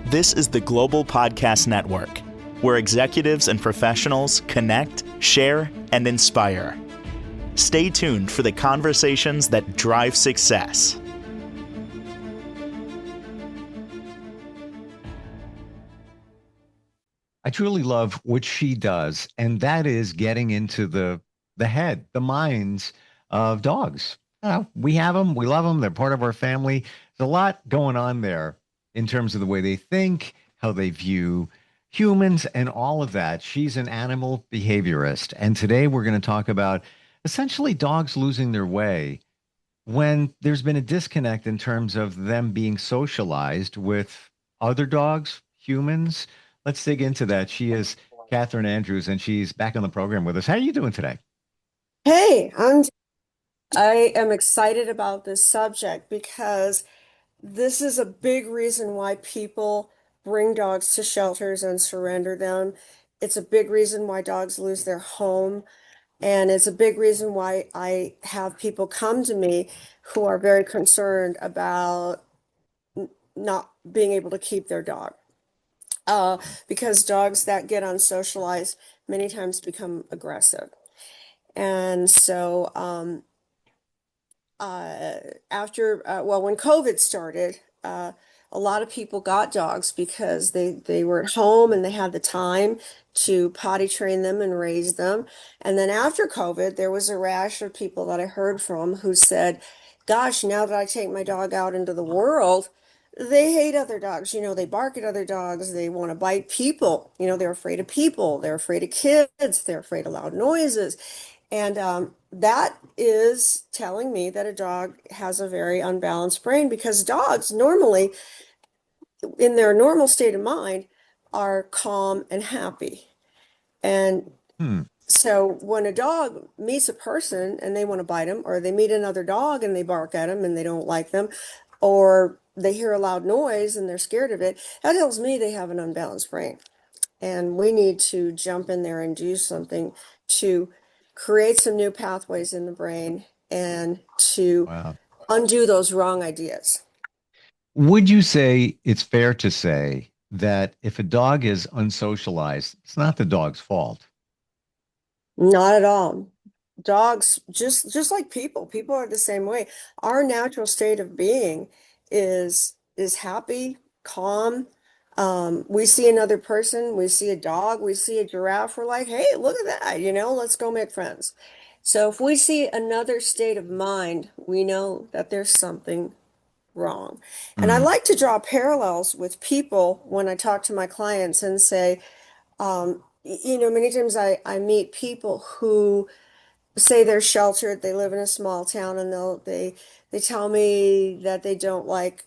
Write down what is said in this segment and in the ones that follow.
This is the Global Podcast Network, where executives and professionals connect, share, and inspire. Stay tuned for the conversations that drive success. I truly love what she does, and that is getting into the head, the minds of dogs. We have them, we love them, they're part of our family. There's a lot going on there in terms of the way they think, how they view humans, and all of that. She's an animal behaviorist, and today we're going to talk about essentially dogs losing their way when there's been a disconnect in terms of them being socialized with other dogs, humans. Let's dig into that. She is Katherine Andrews, and she's back on the program with us. How are you doing today? Hey, I am excited about this subject because this is a big reason why people bring dogs to shelters and surrender them. It's a big reason why dogs lose their home, and it's a big reason why I have people come to me who are very concerned about not being able to keep their dog. Because dogs that get unsocialized many times become aggressive. And so uh, when COVID started, a lot of people got dogs because they were at home and they had the time to potty train them and raise them. And then after COVID, there was a rash of people that I heard from who said, gosh, now that I take my dog out into the world, they hate other dogs. They bark at other dogs. They want to bite people. They're afraid of people. They're afraid of kids. They're afraid of loud noises. And that is telling me that a dog has a very unbalanced brain because dogs normally, in their normal state of mind, are calm and happy. And Hmm. so when a dog meets a person and they want to bite them, or they meet another dog and they bark at them and they don't like them, or they hear a loud noise and they're scared of it, that tells me they have an unbalanced brain. And we need to jump in there and do something to create some new pathways in the brain and to Wow. undo those wrong ideas. Would you say it's fair to say that if a dog is unsocialized, it's not the dog's fault? Not at all. Dogs, just like people are the same way. Our natural state of being is happy, calm. We see another person, we see a dog, we see a giraffe, we're like, hey, look at that, let's go make friends. So if we see another state of mind, we know that there's something wrong. And I Hmm. like to draw parallels with people when I talk to my clients and say, many times I meet people who say they're sheltered, they live in a small town, and they tell me that they don't like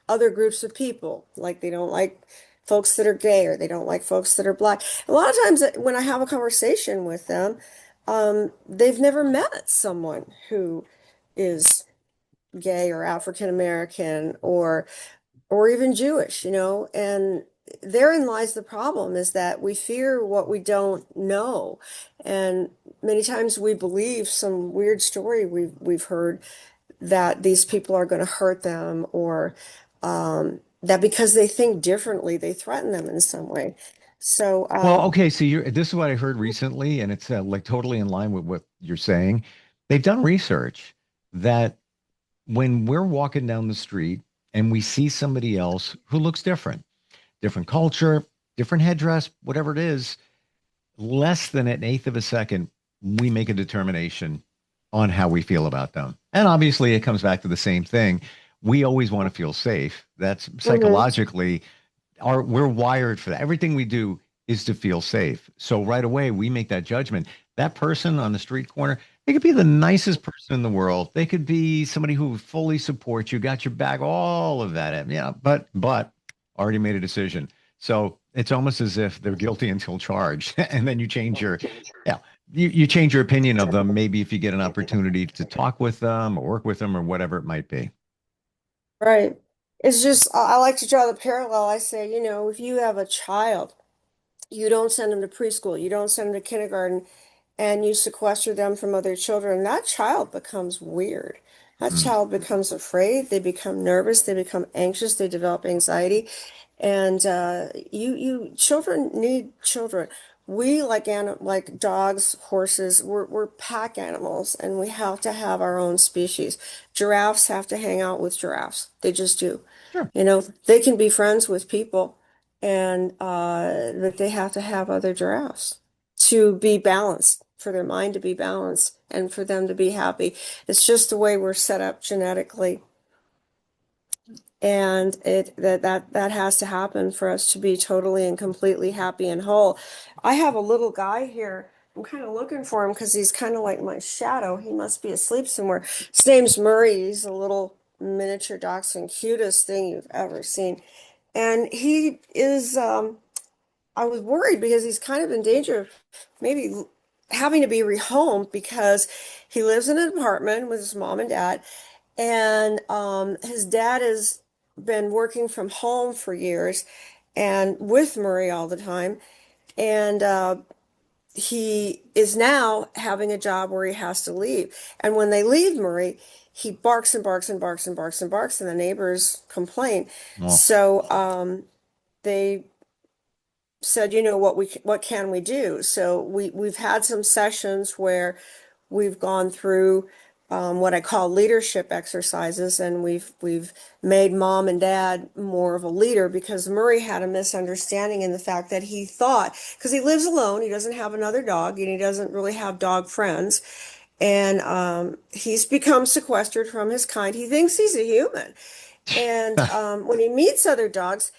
other groups of people, like they don't like folks that are gay or they don't like folks that are black. A lot of times when I have a conversation with them, they've never met someone who is gay or African American or even Jewish, and therein lies the problem is that we fear what we don't know. And many times we believe some weird story we've heard that these people are going to hurt them or that because they think differently, they threaten them in some way. So, Well, okay, so this is what I heard recently, and it's like totally in line with what you're saying. They've done research that when we're walking down the street and we see somebody else who looks different, different culture, different headdress, whatever it is, less than an eighth of a second, we make a determination on how we feel about them. And obviously, it comes back to the same thing. We always want to feel safe. That's mhm. psychologically, we're wired for that. Everything we do is to feel safe. So right away, we make that judgment. That person on the street corner, they could be the nicest person in the world. They could be somebody who fully supports you, got your back, all of that. Yeah, but already made a decision. So it's almost as if they're guilty until charged, and then you change your, yeah, you change your opinion of them. Maybe if you get an opportunity to talk with them or work with them or whatever it might be. Right. It's just, I like to draw the parallel. I say, if you have a child, you don't send them to preschool, you don't send them to kindergarten, and you sequester them from other children, that child becomes weird. that child becomes afraid, they become nervous, they become anxious, they develop anxiety. And you children need children. We like dogs, horses, we're pack animals, and we have to have our own species. Giraffes have to hang out with giraffes. They just do. Sure. You know, they can be friends with people, and but they have to have other giraffes to be balanced, for their mind to be balanced, and for them to be happy. It's just the way we're set up genetically. And that has to happen for us to be totally and completely happy and whole. I have a little guy here. I'm kind of looking for him because he's kind of like my shadow. He must be asleep somewhere. His name's Murray. He's a little miniature dachshund, cutest thing you've ever seen. And he is, I was worried because he's kind of in danger of maybe having to be rehomed because he lives in an apartment with his mom and dad, and his dad has been working from home for years and with Murray all the time. And he is now having a job where he has to leave. And when they leave Murray, he barks and barks and barks and barks and barks, and the neighbors complain. Well, So they said, you know, what can we do? So we've had some sessions where we've gone through what I call leadership exercises, and we've made mom and dad more of a leader because Murray had a misunderstanding in the fact that he thought, because he lives alone, he doesn't have another dog, and he doesn't really have dog friends, and he's become sequestered from his kind. He thinks he's a human, and when he meets other dogs,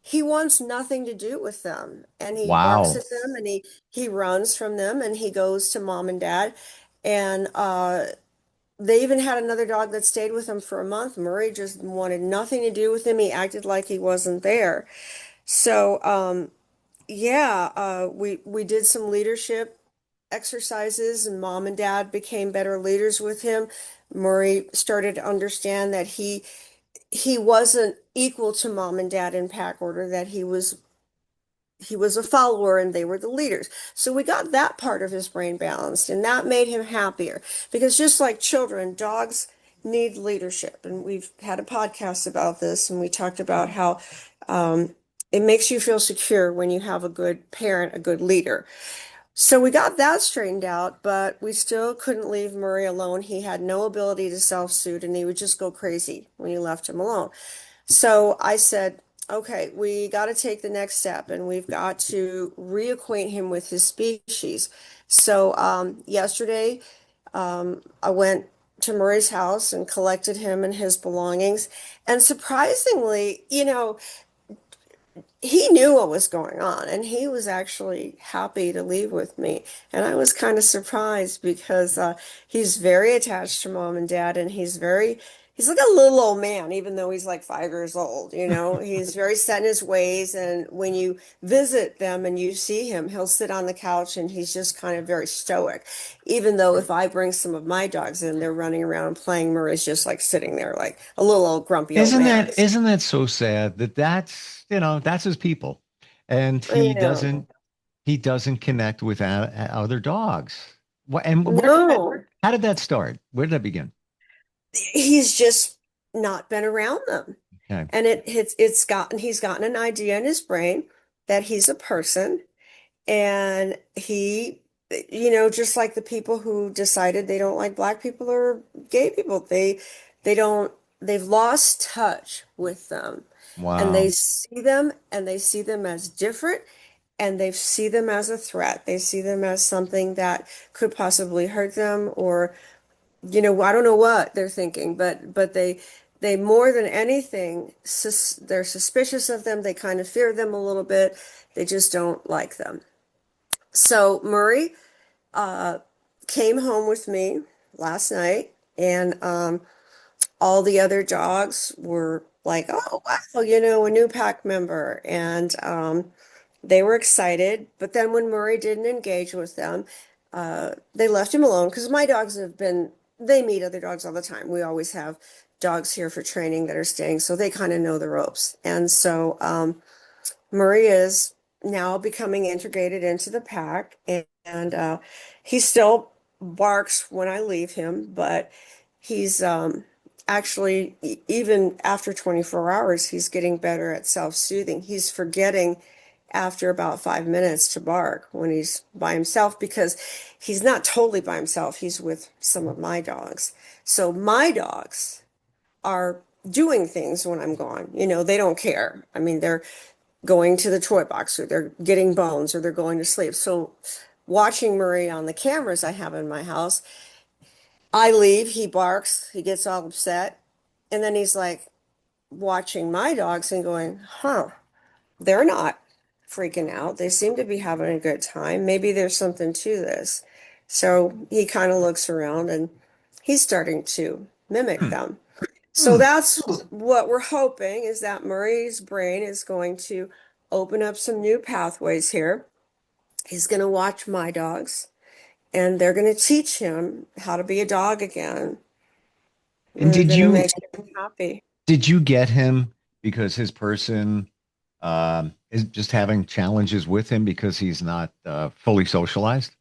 he wants nothing to do with them, and he barks wow. at them, and he runs from them, and he goes to mom and dad. And they even had another dog that stayed with him for a month. Murray just wanted nothing to do with him. He acted like he wasn't there. So yeah, we did some leadership exercises, and mom and dad became better leaders with him. Murray started to understand that he wasn't equal to mom and dad in pack order, that he was a follower and they were the leaders. So we got that part of his brain balanced, and that made him happier because just like children, dogs need leadership. And we've had a podcast about this, and we talked about how it makes you feel secure when you have a good parent, a good leader. So we got that straightened out, but we still couldn't leave Murray alone. He had no ability to self-soothe, and he would just go crazy when you left him alone. So I said, okay, we got to take the next step, and we've got to reacquaint him with his species. So yesterday, I went to Murray's house and collected him and his belongings. And surprisingly, he knew what was going on, and he was actually happy to leave with me. And I was kind of surprised because he's very attached to mom and dad, and he's like a little old man, even though he's like 5 years old. He's very set in his ways. And when you visit them and you see him, he'll sit on the couch and he's just kind of very stoic. Even though if I bring some of my dogs in, they're running around and playing, Murray's just like sitting there like a little old grumpy old Isn't man. that isn't that so sad that that's his people, and I know. he doesn't connect with other dogs. What and where did that, No. how did that start? Where did that begin? He's just not been around them. Okay. And he's gotten an idea in his brain that he's a person, and just like the people who decided they don't like black people or gay people, they don't they've lost touch with them, and Wow. they see them as different, and they see them as a threat. They see them as something that could possibly hurt them, or I don't know what they're thinking, but they more than anything, they're suspicious of them. They kind of fear them a little bit. They just don't like them. So Murray uh, came home with me last night, and all the other dogs were like, "Oh wow, a new pack member," and they were excited. But then when Murray didn't engage with them, they left him alone because my dogs they meet other dogs all the time. We always have dogs here for training that are staying, so they kind of know the ropes. And so Murray is now becoming integrated into the pack, and he still barks when I leave him, but he's actually, even after 24 hours, he's getting better at self-soothing. He's forgetting after about 5 minutes to bark when he's by himself because he's not totally by himself. He's with some of my dogs. So my dogs are doing things when I'm gone. They don't care. I mean, they're going to the toy box or they're getting bones or they're going to sleep. So watching Murray on the cameras I have in my house, I leave, he barks, he gets all upset, and then he's like watching my dogs and going, huh, they're not freaking out. They seem to be having a good time. Maybe there's something to this. So he kind of looks around and he's starting to mimic Hmm. them. So Hmm. that's what we're hoping is that Murray's brain is going to open up some new pathways here. He's going to watch my dogs and they're going to teach him how to be a dog again. And They're going to make him happy. did you get him because his person is just having challenges with him because he's not fully socialized?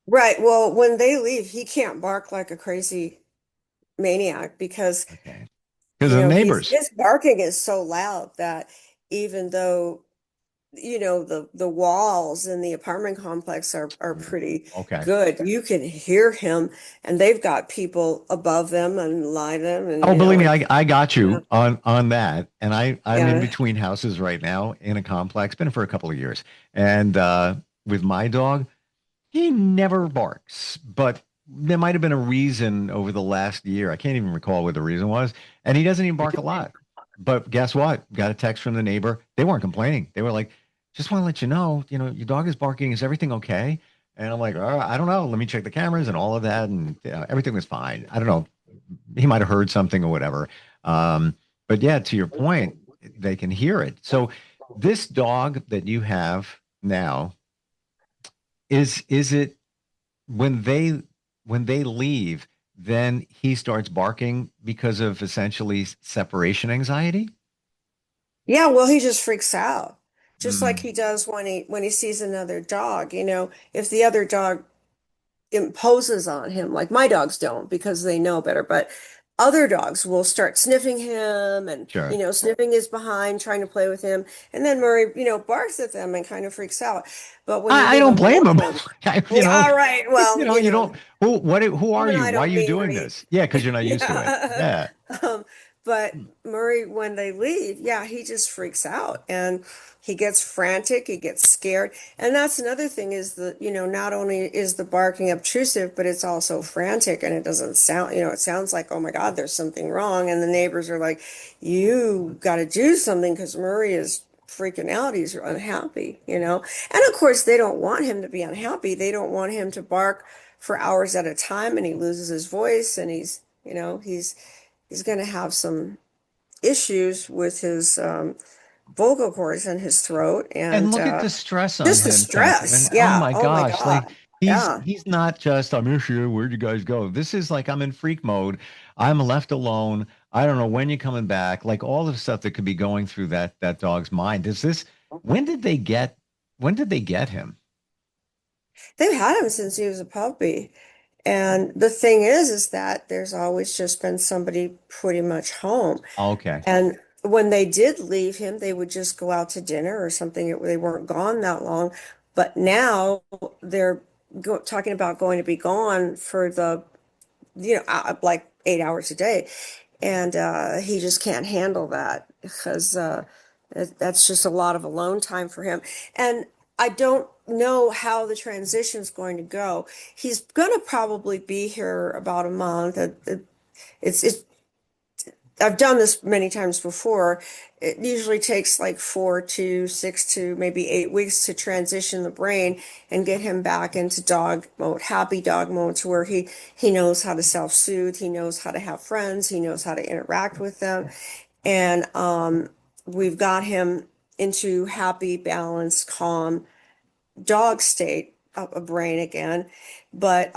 Right. Well, when they leave, he can't bark like a crazy maniac because, Okay. Because of neighbors. his barking is so loud that even though the walls in the apartment complex are pretty Okay. good. You can hear him, and they've got people above them and lie them, and Oh, believe me, and I got yeah, you on that. And I'm in yeah. between houses right now in a complex, been for a couple of years. And with my dog, he never barks, but there might have been a reason over the last year. I can't even recall what the reason was. And he doesn't even bark a lot. But guess what? Got a text from the neighbor. They weren't complaining. They were like, just want to let you know, your dog is barking. Is everything okay? And I'm like, I don't know. Let me check the cameras and all of that. And everything was fine. I don't know. He might have heard something or whatever. But yeah, to your point, they can hear it. So this dog that you have now, is it when they leave, then he starts barking because of essentially separation anxiety? Yeah, well, he just freaks out, just like Mm, he does when he sees another dog. If the other dog imposes on him. Like my dogs don't because they know better, but other dogs will start sniffing him and, sure. sniffing his behind, trying to play with him. And then Murray, barks at them and kind of freaks out. But when you I leave don't him blame him. alone, You yeah, know, all right, well, you don't who are even you? I Why are don't you mean doing read. this? Yeah, because you're not used to it. Yeah. Yeah. Um, but Murray, when they leave, yeah, he just freaks out and he gets frantic, he gets scared. And that's another thing is that, not only is the barking obtrusive, but it's also frantic and it doesn't sound, it sounds like, oh my God, there's something wrong. And the neighbors are like, you got to do something because Murray is freaking out. He's unhappy. And of course, they don't want him to be unhappy. They don't want him to bark for hours at a time and he loses his voice and he's going to have some issues with his vocal cords and his throat And and look at the stress on just the him, stress. Catherine. Oh Yeah. my Oh my gosh. Like God. he's Yeah. he's not just I'm here. Where'd you guys go? This is like I'm in freak mode. I'm left alone. I don't know when you're coming back. Like all the stuff that could be going through that dog's mind. Is this when did they get when did they get him? They've had him since he was a puppy. And the thing is that there's always just been somebody pretty much home. Okay. And when they did leave him, they would just go out to dinner or something. They weren't gone that long. But now they're talking about going to be gone for like 8 hours a day. And he just can't handle that because that's just a lot of alone time for him. And I don't know how the transition's going to go. He's going to probably be here about a month. It's I've done this many times before. It usually takes like 4 to 6 to maybe 8 weeks to transition the brain and get him back into dog mode, happy dog mode, to where he knows how to self-soothe, he knows how to have friends, he knows how to interact with them, and we've got him into happy, balanced, calm dog state of a brain again. But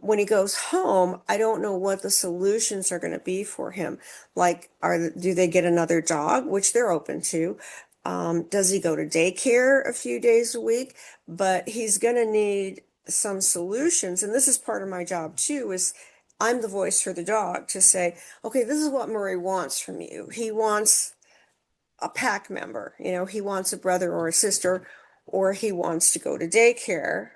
when he goes home, I don't know what the solutions are going to be for him. Like, do they get another dog, which they're open to? Does he go to daycare a few days a week? But he's going to need some solutions. And this is part of my job too, is I'm the voice for the dog to say, okay, this is what Murray wants from you. He wants a pack member, he wants a brother or a sister, or he wants to go to daycare.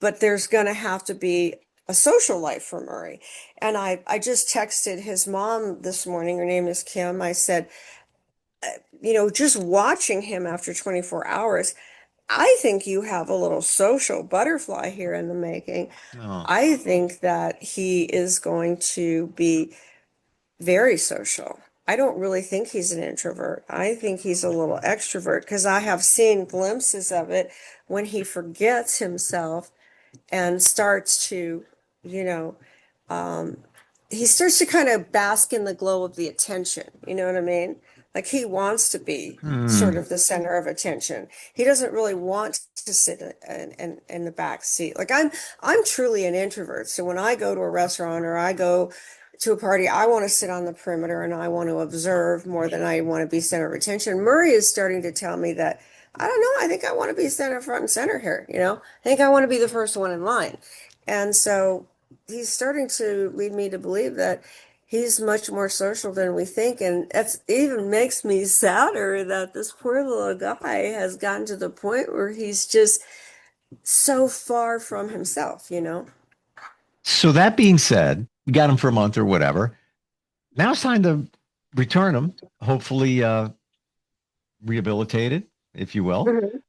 But there's going to have to be a social life for Murray. And I just texted his mom this morning. Her name is Kim. I said, just watching him after 24 hours, I think you have a little social butterfly here in the making. Oh. I think that he is going to be very social. I don't really think he's an introvert. I think he's a little extrovert because I have seen glimpses of it when he forgets himself and starts to, you know, um, he starts to kind of bask in the glow of the attention. You know what I mean? Like he wants to be sort Hmm. of the center of attention. He doesn't really want to sit in the back seat. Like I'm truly an introvert. So when I go to a restaurant or I go to a party, I want to sit on the perimeter and I want to observe more than I want to be center of attention. Murray is starting to tell me that I don't know. I think I want to be center front and center here. I think I want to be the first one in line. And so he's starting to lead me to believe that he's much more social than we think. And it even makes me sadder that this poor little guy has gotten to the point where he's just so far from himself. So that being said, you got him for a month or whatever. Now it's time to return him, hopefully rehabilitated, if you will. Mhm.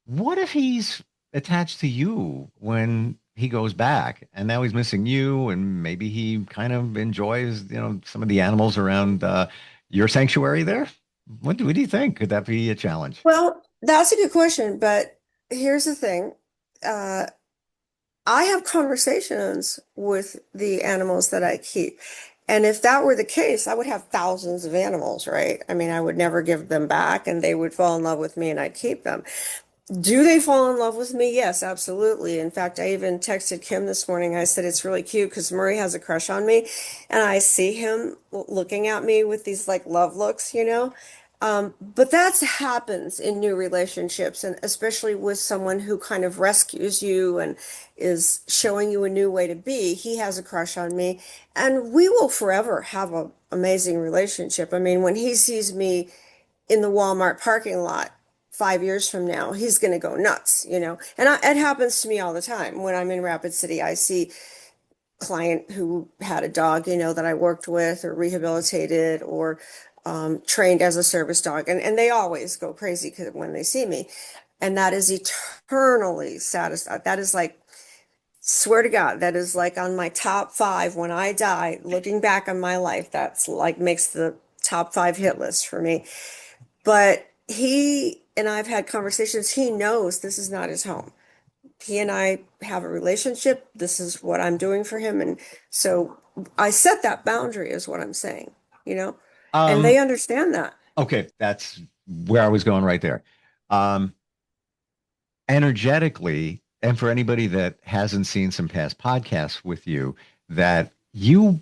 What if he's attached to you when he goes back and now he's missing you and maybe he kind of enjoys, some of the animals around your sanctuary there? What do you think? Could that be a challenge? Well, that's a good question, but here's the thing. Uh, I have conversations with the animals that I keep. And if that were the case, I would have thousands of animals, right? I mean, I would never give them back and they would fall in love with me and I'd keep them. Do they fall in love with me? Yes, absolutely. In fact, I even texted Kim this morning. I said it's really cute because Murray has a crush on me, and I see him looking at me with these like love looks. But that happens in new relationships, and especially with someone who kind of rescues you and is showing you a new way to be. He has a crush on me, and we will forever have an amazing relationship. I mean, when he sees me in the Walmart parking lot 5 years from now, he's going to go nuts. And it happens to me all the time. When I'm in Rapid City, I see client who had a dog, that I worked with or rehabilitated or trained as a service dog. And they always go crazy when they see me. And that is eternally satisfied. That is like, swear to God, that is like on my top five when I die, looking back on my life, that's like makes the top five hit list for me. But he and I've had conversations. He knows this is not his home. He and I have a relationship. This is what I'm doing for him. And so I set that boundary, is what I'm saying, and they Um, understand that. okay, that's where I was going right there. Um, Energetically, and for anybody that hasn't seen some past podcasts with you, that you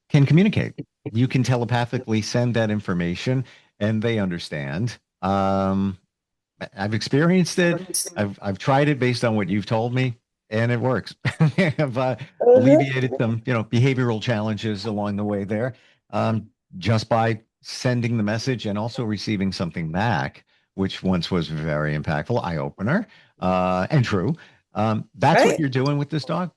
can communicate. You can telepathically send that information and they understand. I've experienced it. I've tried it based on what you've told me, and it works. I've alleviated some, behavioral challenges along the way there, just by sending the message and also receiving something back, which once was very impactful, eye opener, and true. That's what Right. you're doing with this dog.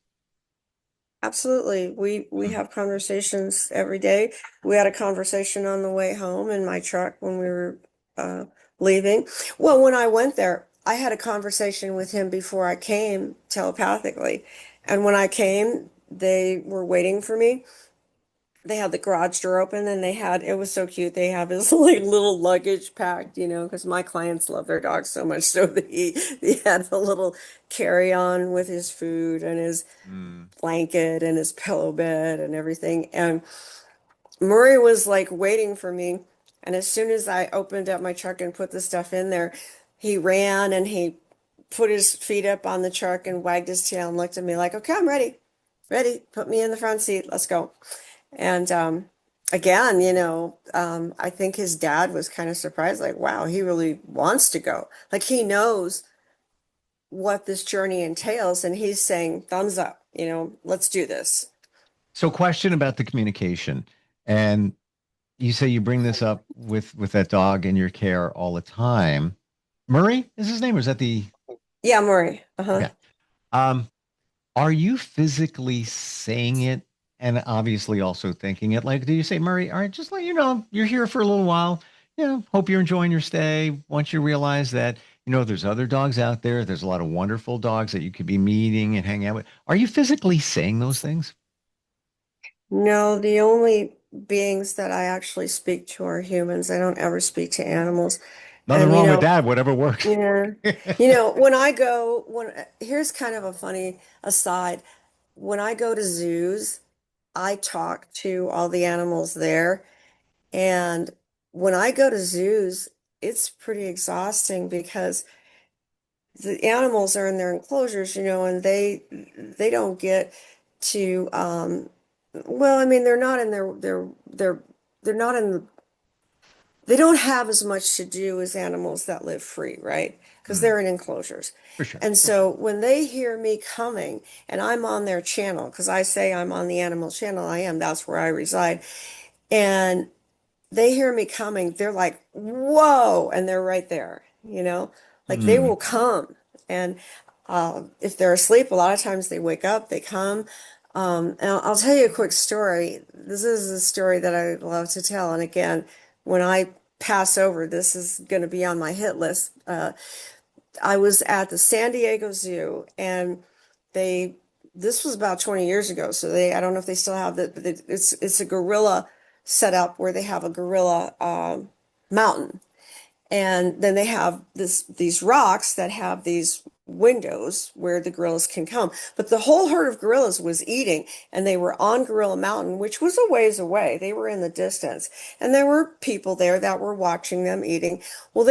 Absolutely. We Mm. have conversations every day. We had a conversation on the way home in my truck when we were uh, leaving. Well, when I went there, I had a conversation with him before I came telepathically. And when I came, they were waiting for me. They had the garage door open and it was so cute. They have his like little luggage packed, because my clients love their dogs so much. So he had the little carry-on with his food and his Mm. blanket and his pillow bed and everything. And Murray was like waiting for me. And as soon as I opened up my truck and put the stuff in there, he ran and he put his feet up on the truck and wagged his tail and looked at me like, okay, I'm ready. Ready. Put me in the front seat. Let's go. And again, I think his dad was kind of surprised, like, wow, he really wants to go. Like he knows what this journey entails, and he's saying thumbs up. let's do this. So, question about the communication, and you say you bring this up with that dog in your care all the time. Murray is his name, or is that the Yeah, Maury. Uh-huh. okay? Um, are you physically saying it and obviously also thinking it? Like, do you say, Murray, all right, just let you know, you're here for a little while. Hope you're enjoying your stay. Once you realize that, there's other dogs out there, there's a lot of wonderful dogs that you could be meeting and hanging out with. Are you physically saying those things? No, the only beings that I actually speak to are humans. I don't ever speak to animals. Nothing And wrong with that, whatever works. yeah, when here's kind of a funny aside. When I go to zoos, I talk to all the animals there. And when I go to zoos, it's pretty exhausting because the animals are in their enclosures, and they don't get to well, I mean, they're not in they're not in the they don't have as much to do as animals that live free, right? Because Hmm, they're in enclosures. for sure. And so when they hear me coming and I'm on their channel, because I say I'm on the animal channel, I am, that's where I reside. And they hear me coming, they're like, whoa, and they're right there, like they Hmm. will come. And if they're asleep, a lot of times they wake up, they come. And I'll tell you a quick story. This is a story that I love to tell. And again, when I pass over, this is going to be on my hit list. I was at the San Diego Zoo, and they this was about 20 years ago, so I don't know if they still have that, but it's a gorilla setup where they have a gorilla mountain, and then they have these rocks that have these windows where the gorillas can come. But the whole herd of gorillas was eating, and they were on Gorilla Mountain, which was a ways away. They were in the distance, and there were people there that were watching them eating. Well,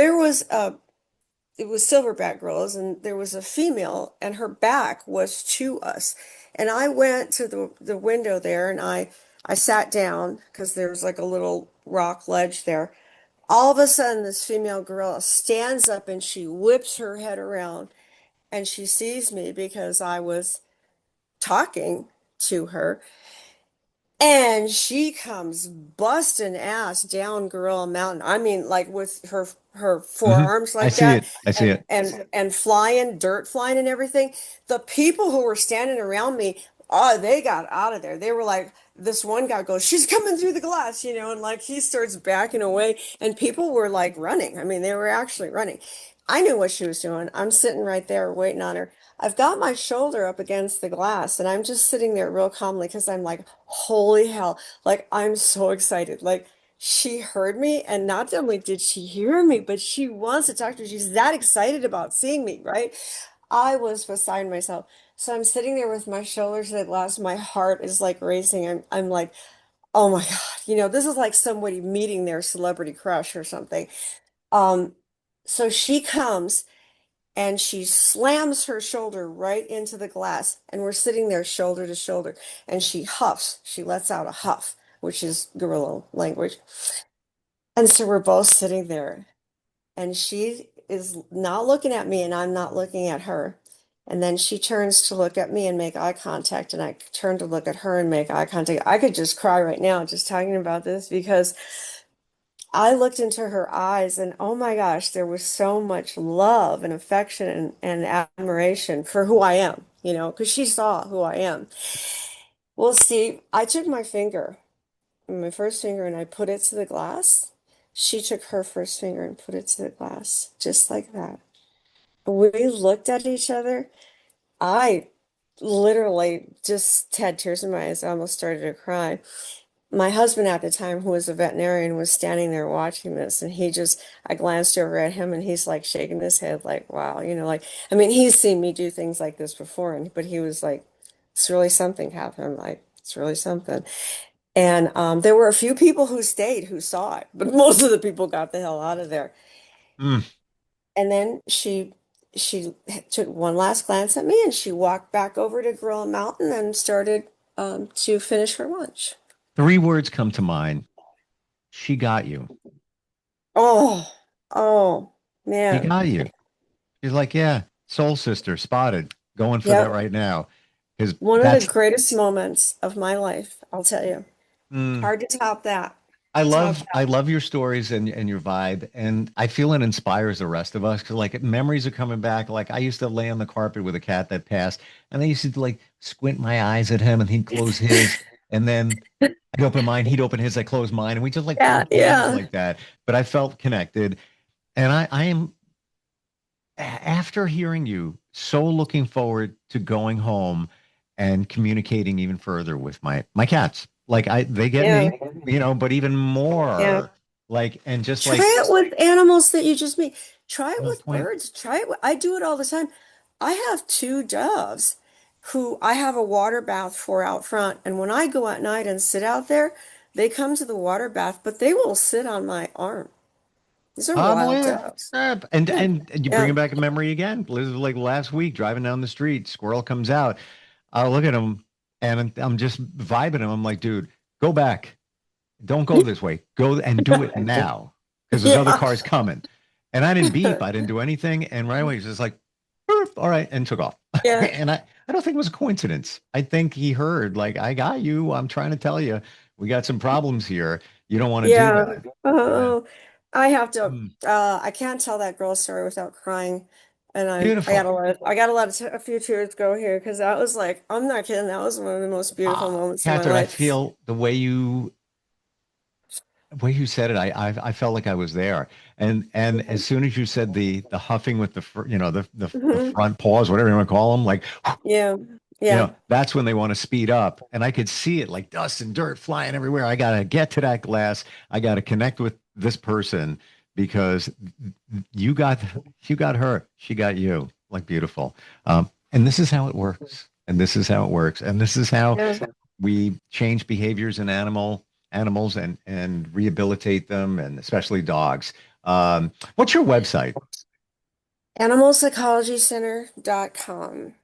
it was silverback gorillas, and there was a female, and her back was to us. And I went to the window there, and I sat down because there was like a little rock ledge there. All of a sudden, this female gorilla stands up and she whips her head around, and she sees me because I was talking to her. And she comes busting ass down Gorilla Mountain. I mean, like with her Hmm. forearms I like see that, it. I see and it. flying, dirt flying and everything. The people who were standing around me, oh, they got out of there. They were like, this one guy goes, she's coming through the glass, and like he starts backing away, and people were like running. I mean, they were actually running. I knew what she was doing. I'm sitting right there waiting on her. I've got my shoulder up against the glass, and I'm just sitting there real calmly because I'm like, holy hell. Like, I'm so excited. Like, she heard me, and not only did she hear me, but she wants to talk to me. She's that excited about seeing me, right? I was beside myself. So I'm sitting there with my shoulders to the glass. My heart is like racing. I'm like, oh my God, this is like somebody meeting their celebrity crush or something. Um, so she comes and she slams her shoulder right into the glass, and we're sitting there shoulder to shoulder, and she huffs. She lets out a huff, which is gorilla language. And so we're both sitting there, and she is not looking at me, and I'm not looking at her. And then she turns to look at me and make eye contact, and I turn to look at her and make eye contact. I could just cry right now just talking about this because I looked into her eyes, and oh my gosh, there was so much love and affection and admiration for who I am, because she saw who I am. Well, see, I took my first finger, and I put it to the glass. She took her first finger and put it to the glass, just like that. We looked at each other. I literally just had tears in my eyes. I almost started to cry. My husband at the time, who was a veterinarian, was standing there watching this, and I glanced over at him, and he's like shaking his head, like, wow, like, I mean, he's seen me do things like this before, but he was like, it's really something, Catherine, like, it's really something. And there were a few people who stayed who saw it, but most of the people got the hell out of there. Mm. And then she took one last glance at me, and she walked back over to Gorilla Mountain and started to finish her lunch. Three words come to mind. She got you. Oh, oh, She man. got you. She's like, yeah, soul sister, spotted, going for that Yep. right now. Because One of the that's greatest moments of my life, I'll tell you. mm, Hard to top that. I Top love I love your stories and your vibe, and I feel it inspires the rest of us because like memories are coming back. Like I used to lay on the carpet with a cat that passed, and I used to like squint my eyes at him, and he'd close his, and then I'd open mine, he'd open his, I close mine, and we just like Yeah, play games yeah. like that. But I felt connected, and I am after hearing you, so looking forward to going home and communicating even further with my cats. Like they get Yeah. me, but even Yeah. more like and just Try like it with animals that you just meet. Try it no with point. birds. I do it all the time. I have two doves who I have a water bath for out front. And when I go at night and sit out there, they come to the water bath, but they will sit on my arm. These are I'm wild with doves. and Yeah. and you bring Yeah. it back a memory again. This is like last week driving down the street, squirrel comes out. I look at him and I'm just vibing him. I'm like, dude, go back. Don't go this way. Go and do it now because there's other Yeah. cars coming. And I didn't beep. I didn't do anything. And right away, he's just like, "Boop, all right," and took off. Yeah. And I don't think it was a coincidence. I think he heard, like, I got you. I'm trying to tell you, we got some problems here. You don't want to do Yeah. that. Yeah. Oh, I have to, Mm, I can't tell that girl story without crying. And beautiful. I gotta let a few tears go here because that was like, I'm not kidding. That was one of the most beautiful moments of my Catherine, I life. feel the way you said it, I felt like I was there. And as soon as you said the huffing with the Mhm. front paws, whatever you want to call them, like Yeah. Yeah. that's when they want to speed up. And I could see it like dust and dirt flying everywhere. I got to get to that glass. I got to connect with this person because you got you got her. She got you. Like beautiful. And this is how it works. And this is how it works. And this is how Yeah. we change behaviors in animals and rehabilitate them, and especially dogs. What's your website? Animalpsychologycenter.com.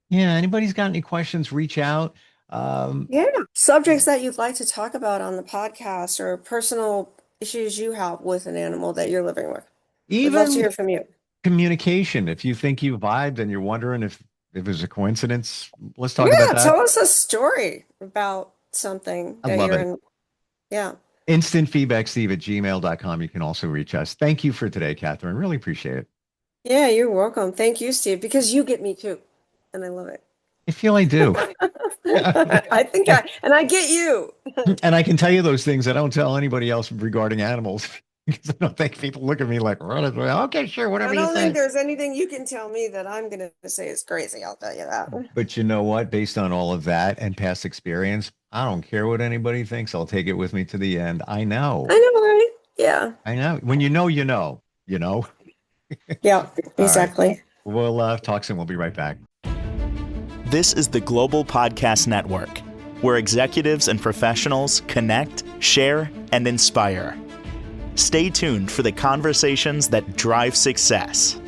Yeah, anybody's got any questions, reach out. Um, Yeah. Subjects that you'd like to talk about on the podcast or personal issues you have with an animal that you're living with. We'd love to Even hear from you. communication. If you think you vibed and you're wondering if it was a coincidence, let's talk about Yeah, that. tell us a story about something I that love you're it. in. Yeah. Instant feedback, Steve at gmail.com. You can also reach us. Thank you for today, Catherine. Really appreciate it. Yeah, you're welcome. Thank you, Steve, because you get me too. And I love it. I feel I do. And I get you. And I can tell you those things I don't tell anybody else regarding animals because I don't think people look at me like, okay, sure, I whatever you don't think say. there's anything you can tell me that I'm going to say is crazy. I'll tell you that. But you know what? Based on all of that and past experience, I don't care what anybody thinks. I'll take it with me to the end. I know. I know, right? Yeah. I know. When you know, you know, you know. Yeah, All right. exactly. We'll talk soon. We'll be right back. This is the Global Podcast Network, where executives and professionals connect, share, and inspire. Stay tuned for the conversations that drive success.